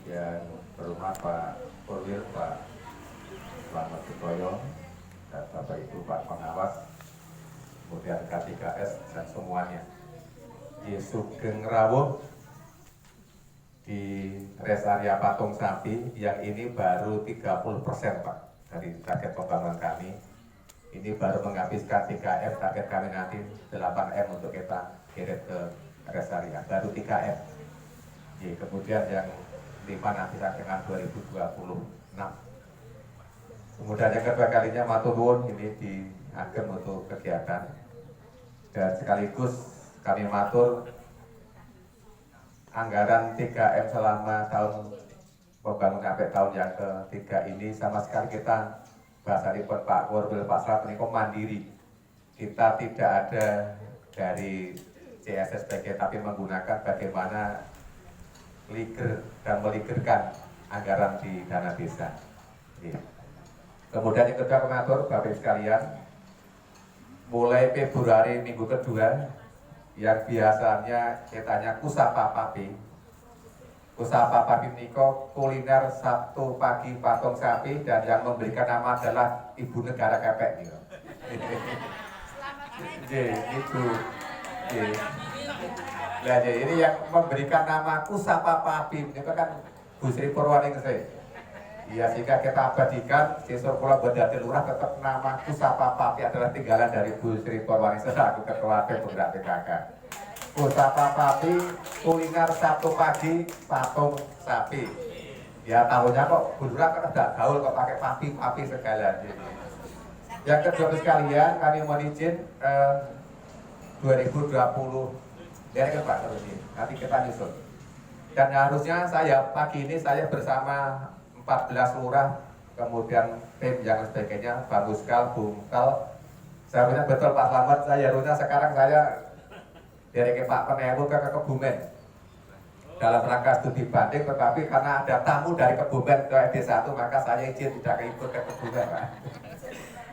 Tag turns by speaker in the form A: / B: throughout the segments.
A: yang berhormat Pak Purwil, Pak Slamet Sutoyo, dan Bapak Ibu Pak Pengawas, kemudian K3S dan semuanya. Di Sugeng Rawuh di rest area patung sapi yang ini baru 30% Pak dari target pembangunan kami. Ini baru menghabiskan 3M, target kami nanti 8M untuk kita kirim ke rest area, baru 3M. Kemudian yang 5 nanti dengan 2026. Kemudian yang kedua kalinya matur nuwun ini diagem untuk kegiatan, dan sekaligus kami matur anggaran 3M selama tahun pembangunan sampai tahun yang ketiga ini sama sekali kita bahasa ribet Pak Purwil, Pak Slamet ini mandiri. Kita tidak ada dari CSSBG tapi menggunakan bagaimana liger dan meligerkan anggaran di dana desa. Kemudian yang kedua pengatur Bapak Ibu sekalian, mulai Februari minggu kedua yang biasanya kitanya Kusapa Papi. Kusapa Papi niko kuliner Sabtu pagi patung sapi, dan yang memberikan nama adalah Ibu Negara Kepek nih. Itu. Nah, ini yang memberikan nama Kusapa Papi itu kan Bu Sri Purwaningsih. Ya, sehingga kita abadikan siswa Pulau Bedati Lurah tetap nama Kusapa Papi adalah tinggalan dari Bu Sri Purwaningsih selaku Ketua Pemda PKK. Kusapa Papi kuliner Sabtu pagi patung sapi. Ya tahunya kok Bu Lurah kan tidak gaul kok pakai papi segala. Yang kedua sekalian kami mohon izin 2020 dari Pak terus ini nanti kita nyusun. Dan harusnya saya pagi ini saya bersama 14 lurah, kemudian tim yang sebagainya, Bang Muskal, Bungkal. Seharusnya betul Pak Slamet, harusnya sekarang saya dari Pak Penewu ke Kebumen dalam rangka studi banding, tetapi karena ada tamu dari Kebumen ke ED1 maka saya izin tidak ikut ke Kebumen Pak.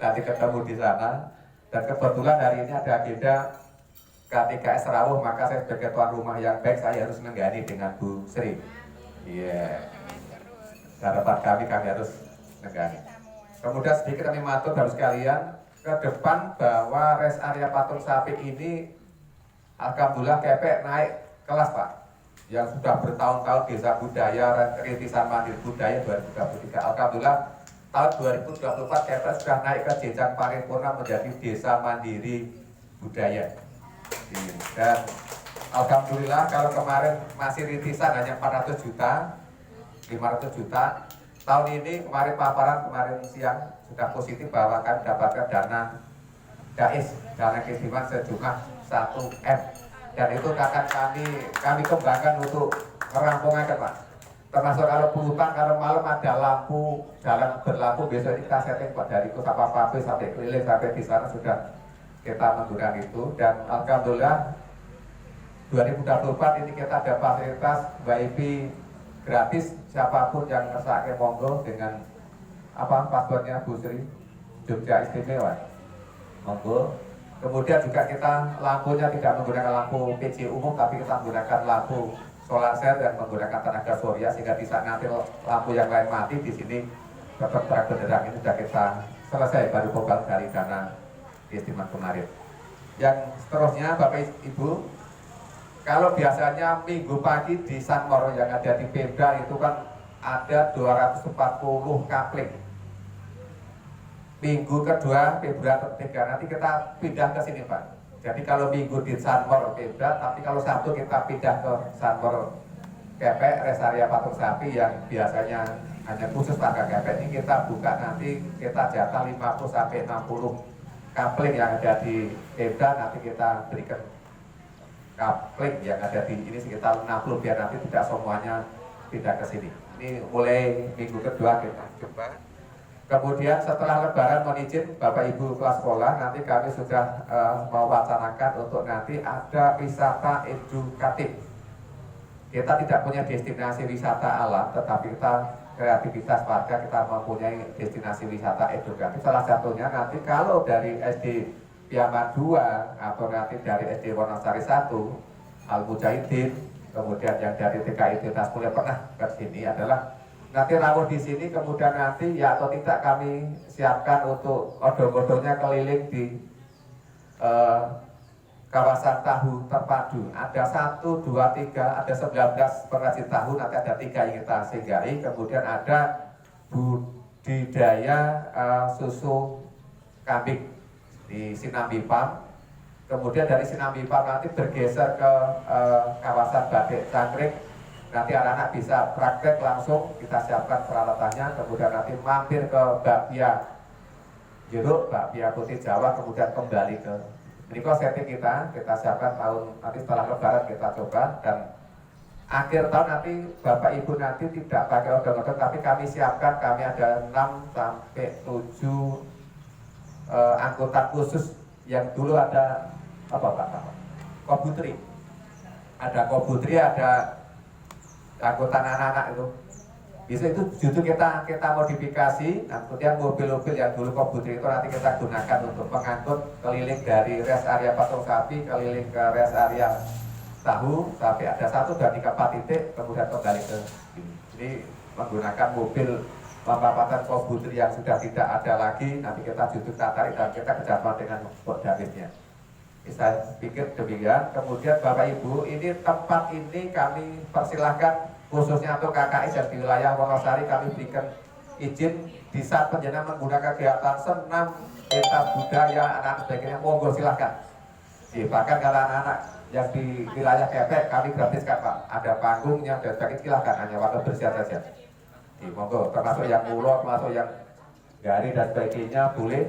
A: Nanti ketemu di sana, dan kebetulan hari ini ada agenda K3S Rawuh, maka saya sebagai tuan rumah yang baik saya harus menggani dengan Bu Sri. Harapan kami harus menggani. Kemudian sedikit kami matur Bapak sekalian ke depan bahwa rest area patung sapi ini alhamdulillah Kepek naik kelas Pak, yang sudah bertahun-tahun desa budaya dan rintisan mandiri budaya 2023. Alhamdulillah tahun 2024 Kepek sudah naik ke jenjang paripurna menjadi desa mandiri budaya. Dan alhamdulillah kalau kemarin masih rintisan hanya 400 juta, 500 juta, tahun ini kemarin paparan kemarin siang sudah positif bahwa kami mendapatkan dana DAIS, dana keistimewaan sejumlah 1M, dan itu akan kami kembangkan untuk merampungkan Pak. Termasuk kalau pulutan, kalau malam ada lampu jalan berlampu, besok ini kita setting Pak, dari Kusapa Papi sampai keliling sampai di sana sudah kita menggunakan itu. Dan alhamdulillah 2024 ini kita ada fasilitas WiFi gratis, siapapun yang ngesake monggo dengan passwordnya Bu Sri, Jogja Istimewa monggo. Kemudian juga kita lampunya tidak menggunakan lampu PC umum, tapi kita menggunakan lampu solar cell dan menggunakan tenaga surya, sehingga bisa nanti lampu yang lain mati di sini tetap terang benderang. Ini sudah kita selesai baru program dari dana istimewa kemarin. Yang seterusnya Bapak Ibu, kalau biasanya minggu pagi di Sanmor yang ada di Pemda itu kan ada 240 kapling. Minggu kedua Februari ketiga nanti kita pindah ke sini Pak. Jadi kalau minggu di Sanmor Pemda, tapi kalau Sabtu kita pindah ke Sanmor Kepek, rest area patung sapi yang biasanya hanya khusus warga Kepek, ini kita buka nanti kita jatah 50 sampai 60 kapling yang ada di Pemda, nanti kita berikan kapling yang ada di ini sekitar 60 biar nanti tidak semuanya pindah ke sini. Ini mulai minggu kedua kita coba. Kemudian setelah Lebaran mohon izin Bapak Ibu kelas sekolah, nanti kami sudah mewacanakan untuk nanti ada wisata edukatif. Kita tidak punya destinasi wisata alam, tetapi kita kreativitas warga, kita mempunyai destinasi wisata edukatif. Salah satunya nanti kalau dari SD Piaman 2 atau nanti dari SD Wonosari 1 Al Mujahidin kemudian yang dari TKI Tirta Mulia pernah ke sini adalah nanti rawuh di sini, kemudian nanti ya atau tidak kami siapkan untuk odong-odongnya keliling di kawasan tahu terpadu. Ada 1, 2, 3, ada 19 pengrajin tahu, nanti ada 3 yang kita singgahi. Kemudian ada budidaya susu kambing di Sinambi Farm. Kemudian dari Sinambi Farm nanti bergeser ke kawasan Batik Cangkring. Nanti anak-anak bisa praktek langsung, kita siapkan peralatannya. Kemudian nanti mampir ke bakpia jeruk, bakpia putih Jawa, kemudian kembali ke ini setting kita siapkan tahun nanti setelah lebaran kita coba, dan akhir tahun nanti Bapak Ibu nanti tidak pakai odong-odong, tapi kami siapkan, kami ada 6 sampai 7 angkutan khusus yang dulu ada apa Pak? Kobutri. Ada Kobutri, ada angkutan anak-anak itu. Itu justru kita modifikasi. Nah, kemudian mobil-mobil yang dulu Kobutri itu nanti kita gunakan untuk mengangkut keliling dari rest area patung sapi keliling ke rest area tahu sampai ada 1, 2, 3, 4 titik, kemudian kembali ke sini. Ini menggunakan mobil pemapatan Kobutri yang sudah tidak ada lagi. Nanti kita justru tarik dan kita kerjasama dengan Pak Davidnya. Saya pikir demikian. Kemudian Bapak Ibu, ini tempat ini kami persilahkan khususnya untuk KKS yang di wilayah Wonosari, kami berikan izin di saat penjenengan menggunakan kegiatan senam, pentas budaya, anak-anak sebagainya, monggo silahkan. Bahkan kalau anak-anak yang di wilayah Kepek kami gratiskan Pak, ada panggungnya dan sebagainya, silahkan, hanya waktu bersiap saja. Monggo, termasuk yang mulot, termasuk yang gari dan sebagainya boleh.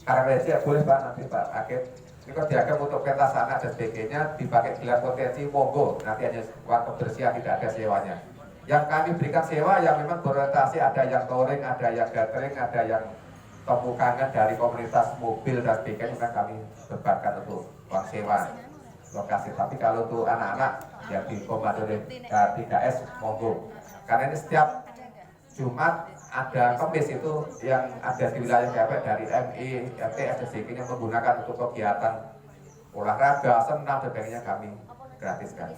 A: Karena boleh Pak, nanti Pak Akib. Ini kalau diagam untuk pentas anak dan sebagainya dipakai gelar potensi, monggo, nanti hanya uang kebersihan, tidak ada sewanya. Yang kami berikan sewa yang memang berorientasi, ada yang touring, ada yang gathering, ada yang temu kangen dari komunitas mobil dan sebagainya, memang kami bebankan untuk uang sewa lokasi. Tapi kalau untuk anak-anak yang di komando 3S, monggo. Karena ini setiap Jumat ada kemis itu yang ada di wilayah Kepek dari MI, MT, FSC yang menggunakan untuk kegiatan olahraga, senam dan sebagainya kami gratiskan.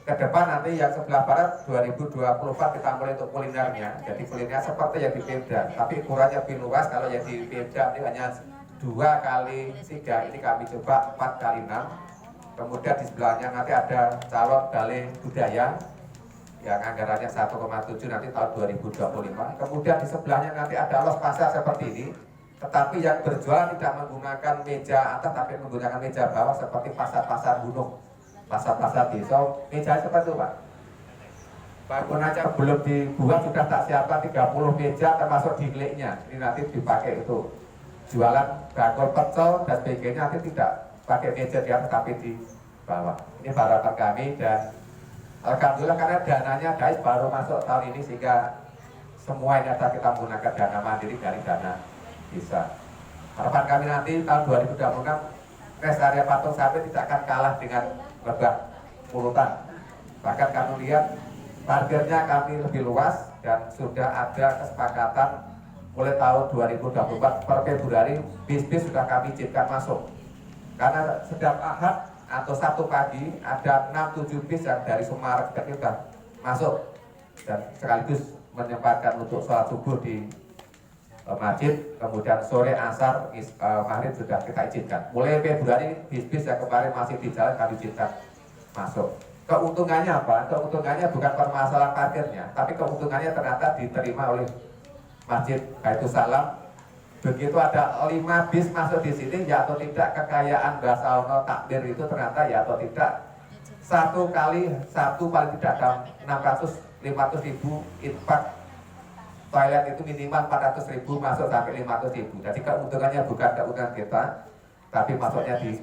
A: Ke depan nanti yang sebelah barat 2024 kita mulai untuk kulinernya. Jadi kuliner seperti yang di Pemda, tapi ukurannya lebih luas. Kalau yang di Pemda ini hanya 2x3, ini kami coba 4x6. Kemudian di sebelahnya nanti ada calon balai budaya yang anggarannya 1,7 nanti tahun 2025. Kemudian di sebelahnya nanti ada los pasar seperti ini, tetapi yang berjualan tidak menggunakan meja atas tapi menggunakan meja bawah seperti pasar-pasar gunung, pasar-pasar desa. Meja seperti itu Pak. Bangunannya belum dibuat sudah tak siapkan 30 meja termasuk digeliknya. Ini nanti dipakai itu jualan bakul pecel dan sebagainya, nanti tidak pakai meja di atas tapi di bawah. Ini harapan kami, dan alhamdulillah karena dananya guys baru masuk tahun ini sehingga semua ini ada kita menggunakan dana mandiri dari dana bisa. Harapan kami nanti tahun 2026 rest area patung sapi tidak akan kalah dengan Lebak Pulutan. Bahkan kami lihat targetnya kami lebih luas dan sudah ada kesepakatan mulai tahun 2024 per Februari bis-bis sudah kami izinkan masuk. Karena setiap Ahad atau Sabtu pagi ada 6-7 bis yang dari Semarang sudah masuk dan sekaligus menyempatkan untuk sholat subuh di masjid, kemudian sore asar maghrib sudah kita izinkan. Mulai Februari bis-bis yang kemarin masih di jalan kami izinkan masuk. Keuntungannya apa? Keuntungannya bukan permasalahan parkirnya, tapi keuntungannya ternyata diterima oleh Masjid Baitul Salam. Begitu ada 5 bis masuk di sini, ya atau tidak kekayaan bahasa ono takbir itu ternyata ya atau tidak satu kali Sabtu paling tidak ada 600-500 ribu infak toilet itu minimal 400 ribu masuk sampai 500 ribu. Jadi keuntungannya bukan keuntungan kita, tapi masuknya di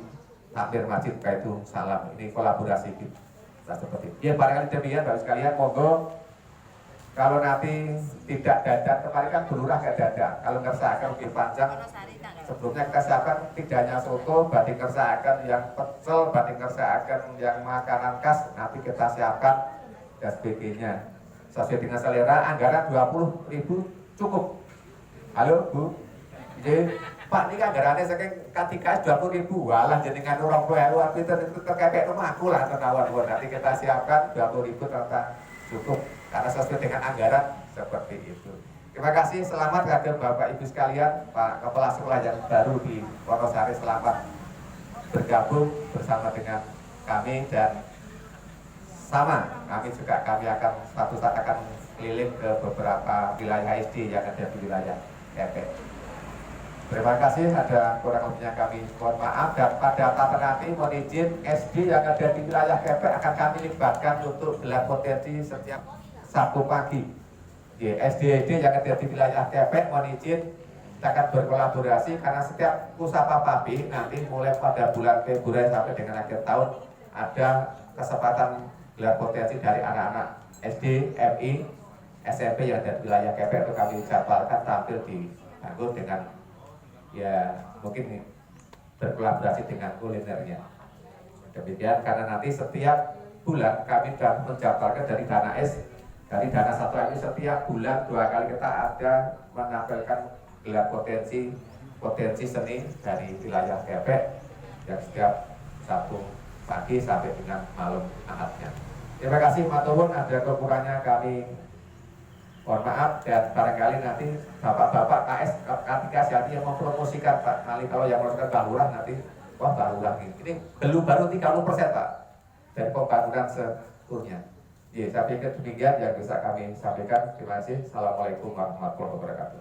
A: takbir Masjid Baitul Salam. Ini kolaborasi kita seperti itu. Ya barangkali demikian Bapak sekalian, monggo. Kalau nanti tidak dadan, kemarin kan berurah ke dada. Kalau ngersakan lebih panjang, sebelumnya kita siapkan tidak hanya soto, bading ngersakan yang pecel, bading ngersakan yang makanan khas, nanti kita siapkan dan sebagainya. Sesuai dengan selera, anggaran 20.000 cukup. Halo Bu? Jadi Pak ini anggarannya saking KTKS 20.000, walah jenengan orang tua luar itu terkepek rumah aku lah tenawan. Nanti kita siapkan 20.000 tentang cukup karena sesuai dengan anggaran seperti itu. Terima kasih, selamat kepada Bapak Ibu sekalian, Pak Kepala Sekolah yang baru di Wonosari, selamat bergabung bersama dengan kami dan kami akan suatu saat akan keliling ke beberapa wilayah SD yang ada di wilayah Kepek. Terima kasih, ada kurang lebihnya kami mohon maaf, dan pada tata nanti mohon izin SD yang ada di wilayah Kepek akan kami libatkan untuk gelar potensi setiap Sabtu pagi. SD yang ada di wilayah Kepek mohon izin kita akan berkolaborasi karena setiap pusapa pabrik nanti mulai pada bulan Februari sampai dengan akhir tahun ada kesempatan gelar potensi dari anak-anak SD, MI, SMP yang ada di wilayah Kepek untuk kami jadwalkan tampil di Bangkul dengan ya mungkin berkolaborasi dengan kulinernya. Demikian karena nanti setiap bulan kami sudah menjadwalkan dari dana satu ini setiap bulan 2 kali kita ada menampilkan gelar potensi seni dari wilayah Kepek yang setiap Sabtu pagi sampai dengan malam Ahadnya. Terima kasih maturun, ada kekurangannya kami mohon maaf, dan barangkali nanti bapak-bapak KS yang mempromosikan Pak Mali, kalau yang mempromosikan Mbak Lurah nanti wah Mbak Lurah ini belum baru 30% Pak dari pembangunan seluruhnya. Ya, saya pikir demikian yang bisa kami sampaikan. Terima kasih. Assalamualaikum warahmatullahi wabarakatuh.